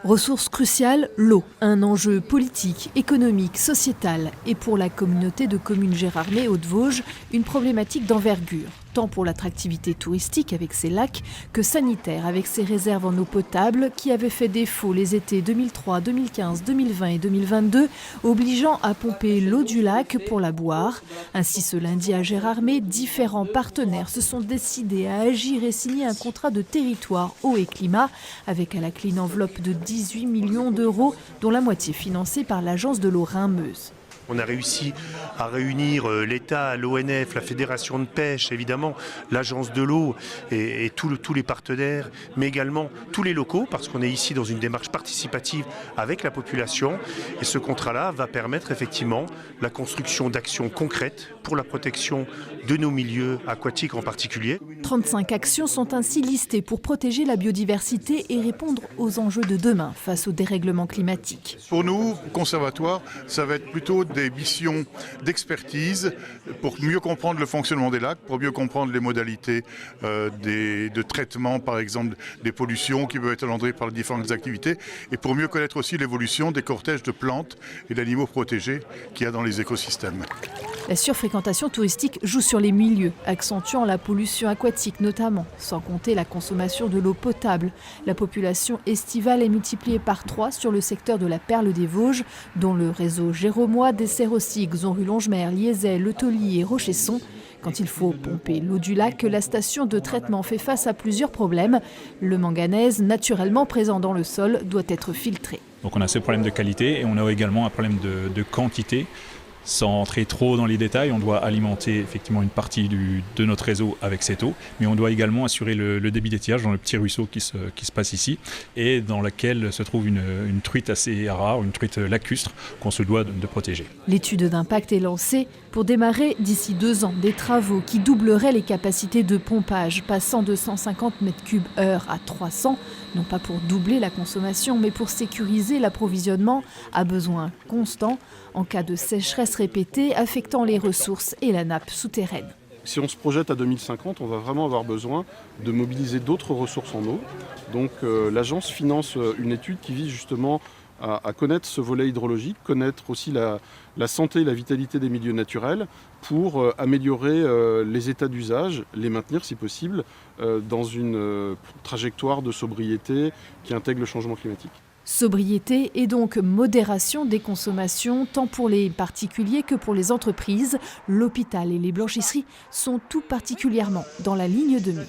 Ressource cruciale, l'eau. Un enjeu politique, économique, sociétal et pour la communauté de communes Gérardmer Hauts-de-Vosges, une problématique d'envergure. Tant pour l'attractivité touristique avec ses lacs que sanitaire avec ses réserves en eau potable qui avaient fait défaut les étés 2003, 2015, 2020 et 2022, obligeant à pomper l'eau du lac pour la boire. Ainsi, ce lundi à Gérardmer, différents partenaires se sont décidés à agir et signer un contrat de territoire eau et climat avec à la clé une enveloppe de 18 millions d'euros, dont la moitié financée par l'agence de l'eau Rhin-Meuse. On a réussi à réunir l'État, l'ONF, la Fédération de pêche, évidemment, l'Agence de l'eau et tous les partenaires, mais également tous les locaux, parce qu'on est ici dans une démarche participative avec la population. Et ce contrat-là va permettre effectivement la construction d'actions concrètes pour la protection de nos milieux aquatiques en particulier. 35 actions sont ainsi listées pour protéger la biodiversité et répondre aux enjeux de demain face au dérèglement climatique. Pour nous, conservatoires, ça va être plutôt des missions d'expertise pour mieux comprendre le fonctionnement des lacs, pour mieux comprendre les modalités de traitement, par exemple, des pollutions qui peuvent être engendrées par les différentes activités, et pour mieux connaître aussi l'évolution des cortèges de plantes et d'animaux protégés qu'il y a dans les écosystèmes. La surfréquentation touristique joue sur les milieux, accentuant la pollution aquatique notamment, sans compter la consommation de l'eau potable. La population estivale est multipliée par 3 sur le secteur de la Perle des Vosges, dont le réseau géromois dessert aussi Xon-Rue-Longemer, Liezay, Le Taulier et Rochesson. Quand il faut pomper l'eau du lac, la station de traitement fait face à plusieurs problèmes. Le manganèse, naturellement présent dans le sol, doit être filtré. Donc on a ce problème de qualité et on a également un problème de quantité. Sans entrer trop dans les détails, on doit alimenter effectivement une partie de notre réseau avec cette eau, mais on doit également assurer le débit d'étiage dans le petit ruisseau qui se passe ici et dans lequel se trouve une truite assez rare, une truite lacustre qu'on se doit de protéger. L'étude d'impact est lancée pour démarrer d'ici 2 ans des travaux qui doubleraient les capacités de pompage, passant de 150 m3/h à 300, non pas pour doubler la consommation, mais pour sécuriser l'approvisionnement à besoin constant en cas de sécheresse répétée affectant les ressources et la nappe souterraine. Si on se projette à 2050, on va vraiment avoir besoin de mobiliser d'autres ressources en eau. Donc l'agence finance une étude qui vise justement à connaître ce volet hydrologique, connaître aussi la santé et la vitalité des milieux naturels pour améliorer les états d'usage, les maintenir si possible dans une trajectoire de sobriété qui intègre le changement climatique. Sobriété et donc modération des consommations, tant pour les particuliers que pour les entreprises. L'hôpital et les blanchisseries sont tout particulièrement dans la ligne de mire.